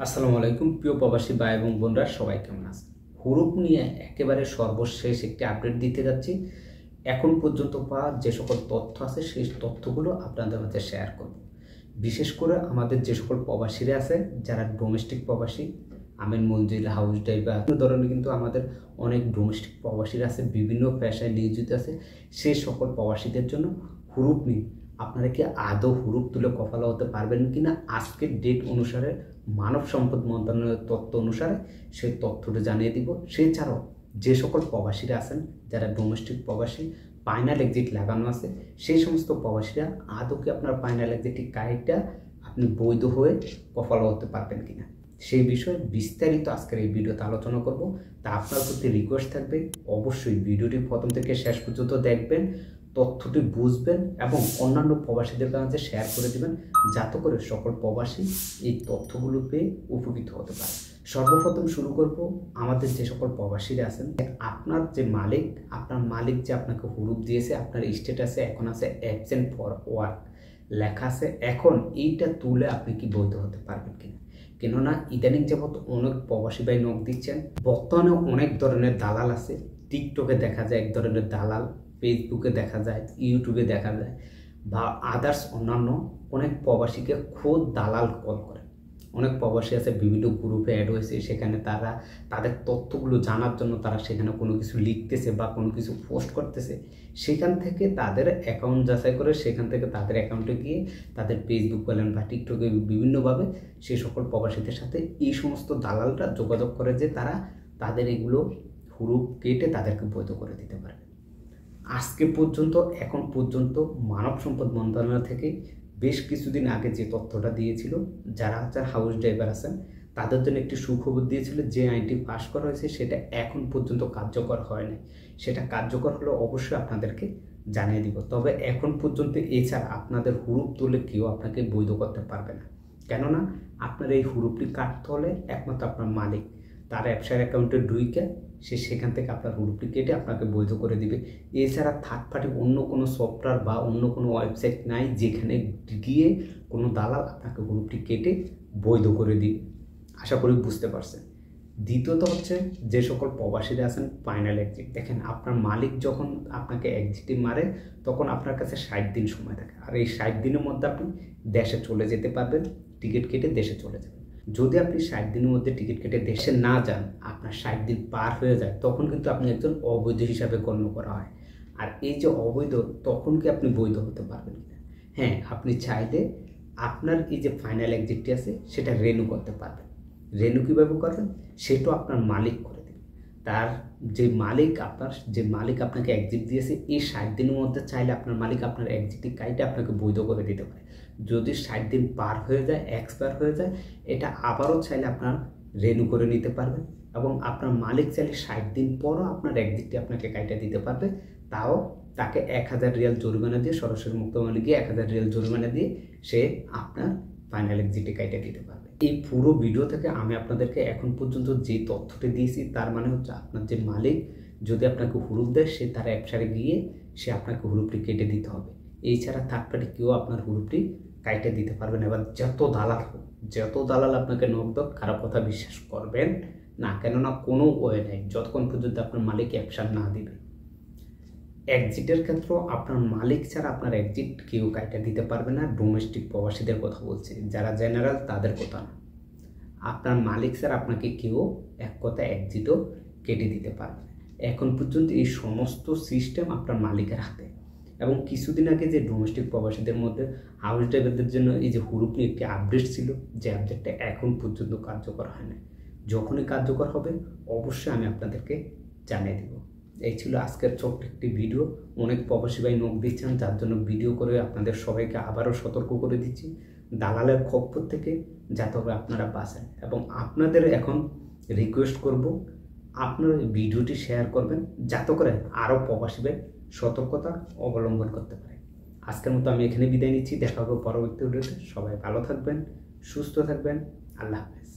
আসসালামু আলাইকুম প্রিয় প্রবাসী ভাই এবং বোনরা সবাই কেমন আছেন। হুরুপ নিয়ে একেবারে সর্বশেষ একটি আপডেট দিতে যাচ্ছি। এখন পর্যন্ত পাওয়া যে সকল তথ্য আছে সেই তথ্যগুলো আপনাদের মাঝে শেয়ার করব। বিশেষ করে আমাদের যে সকল প্রবাসীরা আছে যারা ডোমেস্টিক প্রবাসী, আমিন মঞ্জিল হাউস ড্রাইভার ধরনের কিন্তু আমাদের অনেক ডোমেস্টিক প্রবাসীরা আছে, বিভিন্ন পেশায় নিয়োজিত আছে। সেই সকল প্রবাসীদের জন্য হুরুপ নিয়ে আপনারা কি আদৌ হুরুপ তুলে কফালা হতে পারবেন কিনা আজকের ডেট অনুসারে মানব সম্পদ মন্ত্রণালয়ের তথ্য অনুসারে সেই তথ্যটা জানিয়ে দিব। সেছাড়াও যে সকল প্রবাসীরা আছেন যারা ডোমেস্টিক প্রবাসী, ফাইনাল এক্সিট লাগানো আছে, সেই সমস্ত প্রবাসীরা আদৌ কি আপনার ফাইনাল এক্সিট কার্ডটা আপনি বৈধ হয়ে কফালা হতে পারবেন কিনা সেই বিষয়ে বিস্তারিত আজকের এই ভিডিওতে আলোচনা করব। তা আপনার প্রতি রিকোয়েস্ট থাকবে অবশ্যই ভিডিওটি প্রথম থেকে শেষ পর্যন্ত দেখবেন, তথ্যটি বুঝবেন এবং অন্যান্য প্রবাসীদের কাছে শেয়ার করে দিবেন যাতে করে সকল প্রবাসী এই তথ্যগুলো পেয়ে উপকৃত হতে পারে। সর্বপ্রথম শুরু করব আমাদের যে সকল প্রবাসীরা আছেন, আপনার যে মালিক, আপনার মালিক যে আপনাকে হুরুপ দিয়েছে, আপনার স্ট্যাটাসে এখন আছে অ্যাবসেন্ট ফর ওয়ার্ক লেখা আছে, এখন এইটা তুলে আপনি কি বৈধ হতে পারবেন কিনা। কেননা ইদানিং যাবত অনেক প্রবাসী ভাই নক দিচ্ছেন। বর্তমানে অনেক ধরনের দালাল আছে, টিকটকে দেখা যায় এক ধরনের দালাল, ফেসবুকে দেখা যায়, ইউটিউবে দেখা যায় বা আদার্স অন্যান্য অনেক প্রবাসীকে খোদ দালাল কল করে। অনেক প্রবাসী আছে বিভিন্ন গ্রুপে অ্যাড হয়েছে, সেখানে তারা তাদের তথ্যগুলো জানার জন্য তারা সেখানে কোনো কিছু লিখতেছে বা কোনো কিছু পোস্ট করতেছে, সেখান থেকে তাদের অ্যাকাউন্ট যাচাই করে সেখান থেকে তাদের অ্যাকাউন্টে গিয়ে তাদের ফেসবুক বলেন বা টিকটকে বিভিন্নভাবে সেই সকল প্রবাসীদের সাথে এই সমস্ত দালালরা যোগাযোগ করে যে তারা তাদের এগুলো হুরুপ কেটে তাদেরকে বৈধ করে দিতে পারে। আজকে পর্যন্ত এখন পর্যন্ত মানব সম্পদ মন্ত্রণালয় থেকে বেশ কিছুদিন আগে যে তথ্যটা দিয়েছিল, যারা হাউস ড্রাইভার আছেন তাদের জন্য একটি সুখবর দিয়েছিল, যে আইনটি পাস করা হয়েছে সেটা এখন পর্যন্ত কার্যকর হয়নি। সেটা কার্যকর হলে অবশ্যই আপনাদেরকে জানিয়ে দিব। তবে এখন পর্যন্ত এছাড়া আপনাদের হুরুপ তুলে কেউ আপনাকে বৈধ করতে পারবে না। কেননা আপনার এই হুরুপটি কাটতে হলে একমাত্র আপনার মালিক তার ব্যবসার অ্যাকাউন্টে ঢুইকে সে সেখান থেকে আপনার হুরুপটি কেটে আপনাকে বৈধ করে দিবে। এছাড়া থার্ড পার্টি অন্য কোনো সফটওয়্যার বা অন্য কোনো ওয়েবসাইট নাই যেখানে গিয়ে কোনো দালাল আপনাকে হুরুপটি কেটে বৈধ করে দিবে। আশা করি বুঝতে পারছেন। দ্বিতীয়ত হচ্ছে যে সকল প্রবাসীরা আছেন ফাইনাল এক্সিট, দেখেন আপনার মালিক যখন আপনাকে এক্সিটে মারে তখন আপনার কাছে 60 দিন সময় থাকে, আর এই 60 দিনের মধ্যে আপনি দেশে চলে যেতে পারবেন, টিকিট কেটে দেশে চলে যাবেন। যদি আপনি 60 দিনের মধ্যে টিকিট কেটে দেশে না যান, আপনার 60 দিন পার হয়ে যায়, তখন কিন্তু আপনি একজন অবৈধ হিসাবে গণ্য করা হয়। আর এই যে অবৈধ, তখন কি আপনি বৈধ হতে পারবেন কিনা? হ্যাঁ, আপনি চাইলে আপনার এই যে ফাইনাল এক্সিটটি আছে সেটা রেনু করতে পারবেন। রেনু কীভাবে করবেন সেটাও আপনার মালিক করে দেবে। তার যে মালিক আপনাকে এক্সিট দিয়েছে, এই 60 দিনের মধ্যে চাইলে আপনার মালিক আপনার এক্সিটটি কাইটে আপনাকে বৈধ করে দিতে পারে। যদি 60 দিন পার হয়ে যায়, এক্সপায়ার হয়ে যায়, এটা আবারও চাইলে আপনার রেনু করে নিতে পারবেন এবং আপনার মালিক চাইলে 60 দিন পরও আপনার এক্সিটটি আপনাকে কাইটে দিতে পারবে। তাও তাকে 1000 রিয়াল জরিমানা দিয়ে, সরাসরি মুক্ত মালিককে 1000 রিয়াল জরিমানা দিয়ে সে আপনার ফাইনাল এক্সিটে কাইটে দিতে পারবে। এই পুরো ভিডিও থেকে আমি আপনাদেরকে এখন পর্যন্ত যে তথ্যটি দিয়েছি তার মানে হচ্ছে আপনার যে মালিক যদি আপনাকে হুরুপ দেয়, সে তার অ্যাপসারে গিয়ে সে আপনাকে হুরুপটি কেটে দিতে হবে। এছাড়া থার্ড পার্টি কেউ আপনার হুরুপটি কাইটে দিতে পারবেন। এবার যত দালাল আপনাকে নক দেয়, কারো কথা বিশ্বাস করবেন না, কেননা কোনো ওয়ে নেই যতক্ষণ পর্যন্ত আপনার মালিক অ্যাপসার না দিবে। এক্সিটের ক্ষেত্রেও আপনার মালিক ছাড়া আপনার এক্সিট কেউ কাইটা দিতে পারবে না। ডোমেস্টিক প্রবাসীদের কথা বলছি, যারা জেনারেল তাদের কথা না। আপনার মালিক ছাড়া আপনাকে কেউ এক কথা এক্সিটও কেটে দিতে পারবে না। এখন পর্যন্ত এই সমস্ত সিস্টেম আপনার মালিকের হাতে। এবং কিছুদিন আগে যে ডোমেস্টিক প্রবাসীদের মধ্যে হাউস ড্রাইভারদের জন্য এই যে হুরুপ নিয়ে একটি আপডেট ছিল, যে আপডেটটা এখন পর্যন্ত কার্যকর হয় না। যখনই কার্যকর হবে অবশ্যই আমি আপনাদেরকে জানিয়ে দেব। এই ছিল আজকের ছোট্ট একটি ভিডিও। অনেক প্রবাসী ভাই নক দিচ্ছেন, যার জন্য ভিডিও করে আপনাদের সবাইকে আবারও সতর্ক করে দিচ্ছি দালালের খপ্পর থেকে যাতে করে আপনারা বাঁচেন। এবং আপনাদের এখন রিকোয়েস্ট করব আপনারা ভিডিওটি শেয়ার করবেন যাতে করে আরও প্রবাসী ভাই সতর্কতা অবলম্বন করতে পারে। আজকের মতো আমি এখানে বিদায় নিচ্ছি, দেখা হবে পরবর্তী ভিডিওতে। সবাই ভালো থাকবেন, সুস্থ থাকবেন, আল্লাহ হাফেজ।